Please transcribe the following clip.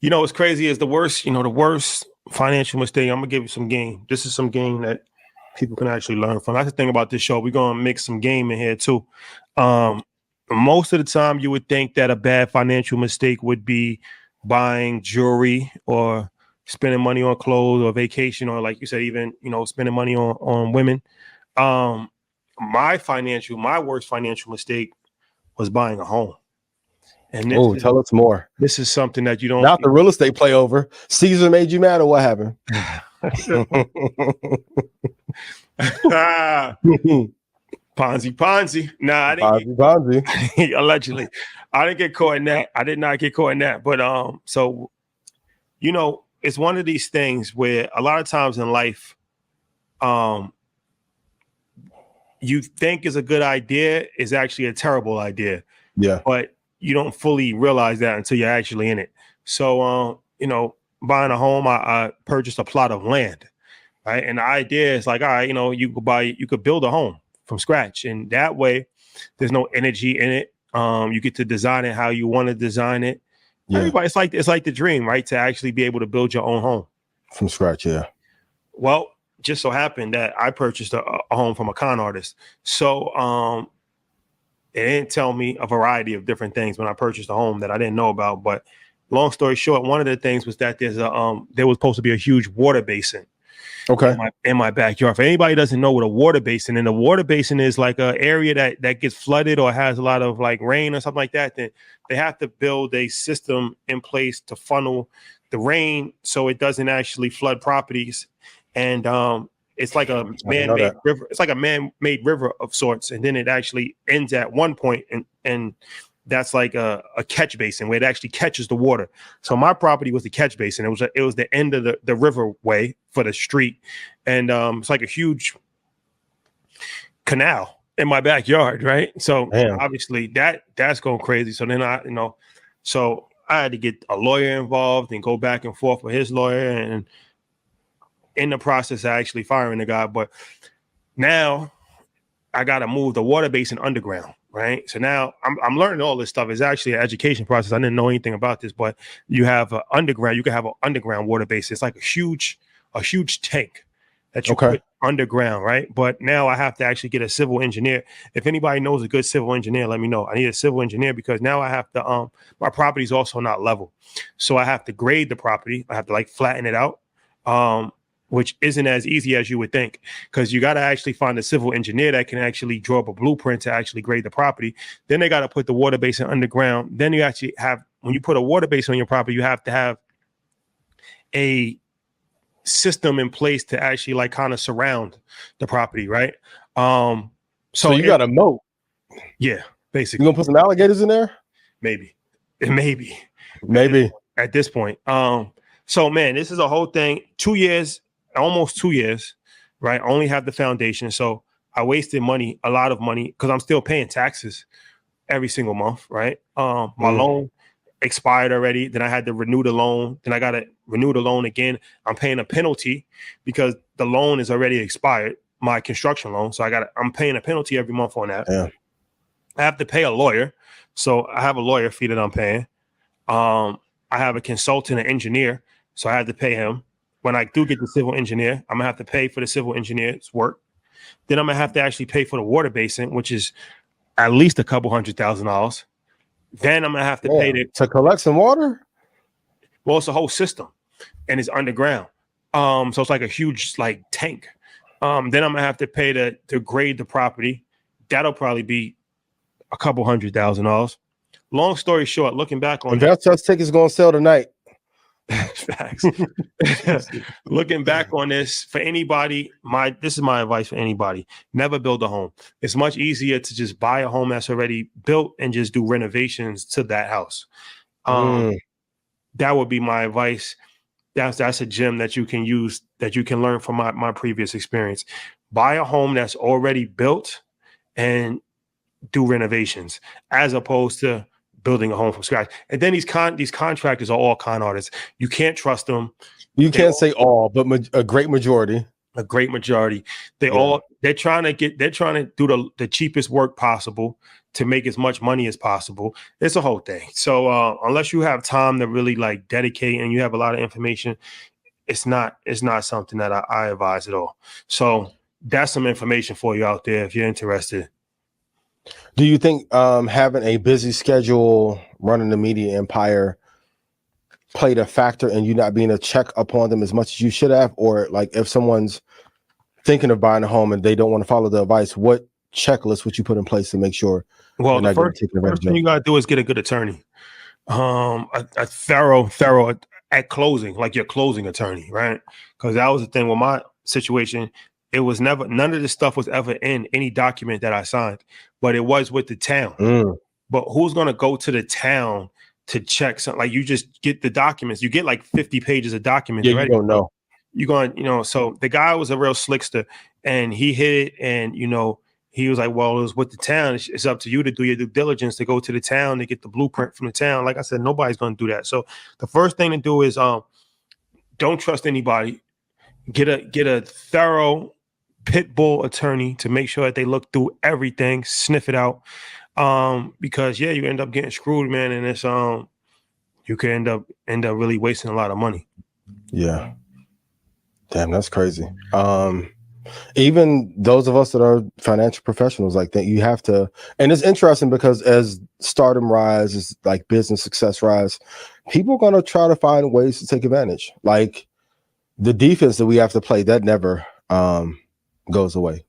You know what's crazy is the worst financial mistake. I'm gonna give you some game. This is some game that people can actually learn from. That's the thing about this show. We're gonna mix some game in here too. Um, Most of the time, you would think that a bad financial mistake would be buying jewelry or spending money on clothes or vacation, or like you said, even spending money on women. Um, my worst financial mistake was buying a home, and Oh, tell us more. this is something that you don't. Not the real estate play over. Caesar made you mad, or what happened? Ponzi. Nah, I didn't Ponzi. allegedly. I didn't get caught in that. I did not get caught in that. But so it's one of these things where a lot of times in life, you think is a good idea is actually a terrible idea. Yeah. But you don't fully realize that until you're actually in it. So buying a home, I purchased a plot of land. Right. And the idea is like, all right, you could build a home from scratch. And that way there's no energy in it. You get to design it how you want to design it. Yeah. Everybody, it's like the dream, right? To actually be able to build your own home from scratch. Yeah. Well, just so happened that I purchased a home from a con artist. So it didn't tell me a variety of different things when I purchased a home that I didn't know about. But long story short, one of the things was that there was supposed to be a huge water basin. Okay. In my backyard. For anybody who doesn't know what a water basin, and a water basin is like an area that gets flooded or has a lot of like rain or something like that, then they have to build a system in place to funnel the rain so it doesn't actually flood properties. And it's like a man-made river. It's like a man-made river of sorts, and then it actually ends at one point, and that's like a catch basin where it actually catches the water. So my property was the catch basin. It was the end of the riverway for the street. And it's like a huge canal in my backyard, right? So obviously that's going crazy. So then I had to get a lawyer involved and go back and forth with his lawyer, and in the process of actually firing the guy. But now I got to move the water basin underground. Right. So now I'm learning all this stuff. It's actually an education process. I didn't know anything about this, but you have an underground. You can have an underground water basin. It's like a huge tank that you put underground. Right. But now I have to actually get a civil engineer. If anybody knows a good civil engineer, let me know. I need a civil engineer because now I have to my property is also not level. So I have to grade the property. I have to like flatten it out. Which isn't as easy as you would think, because you got to actually find a civil engineer that can actually draw up a blueprint to actually grade the property. Then they got to put the water basin underground. Then you actually have, when you put a water basin on your property, you have to have a system in place to actually like kind of surround the property, right? So you got a moat. Yeah, basically. You gonna put some alligators in there? Maybe. At this point. So man, this is a whole thing. 2 years. Almost 2 years, right? I only have the foundation. So I wasted money, a lot of money, because I'm still paying taxes every single month, right? My loan expired already. Then I had to renew the loan. Then I got to renew the loan again. I'm paying a penalty because the loan is already expired, my construction loan. So I'm paying a penalty every month on that. Yeah. I have to pay a lawyer. So I have a lawyer fee that I'm paying. I have a consultant, an engineer. So I have to pay him. When I do get the civil engineer, I'm gonna have to pay for the civil engineer's work. Then I'm gonna have to actually pay for the water basin, which is at least $200,000. Then I'm gonna have to pay to collect some water. Well, it's a whole system, and it's underground. So it's like a huge like tank. Then I'm gonna have to pay to grade the property. That'll probably be $200,000. Long story short, looking back on that ticket's gonna sell tonight. Facts. Looking back on this, for anybody, this is my advice for anybody: never build a home. It's much easier to just buy a home that's already built and just do renovations to that house. That would be my advice. That's a gem that you can use, that you can learn from my previous experience. Buy a home that's already built and do renovations, as opposed to building a home from scratch. And then these contractors are all con artists. You can't trust them. You can't say all, but a great majority. A great majority. They're trying to do the cheapest work possible to make as much money as possible. It's a whole thing. So unless you have time to really like dedicate and you have a lot of information, it's not something that I advise at all. So that's some information for you out there if you're interested. Do you think having a busy schedule, running the media empire, played a factor in you not being a check upon them as much as you should have? Or like if someone's thinking of buying a home and they don't want to follow the advice, what checklist would you put in place to make sure? Well, the first thing you got to do is get a good attorney, a thorough at closing, like your closing attorney, right? Because that was the thing with my situation. It was never, none of this stuff was ever in any document that I signed, but it was with the town. But who's going to go to the town to check something? Like you just get the documents. You get like 50 pages of documents. Yeah, you don't know. You're going, so the guy was a real slickster and he hit it. And, he was like, well, it was with the town. It's up to you to do your due diligence to go to the town to get the blueprint from the town. Like I said, nobody's going to do that. So the first thing to do is don't trust anybody. Get a thorough pit bull attorney to make sure that they look through everything, sniff it out. Because you end up getting screwed, man, and it's you could end up really wasting a lot of money. Yeah. Damn, that's crazy. Even those of us that are financial professionals, like that, you have to, and it's interesting because as stardom rises, like business success rise, people are going to try to find ways to take advantage. Like the defense that we have to play, that never goes away.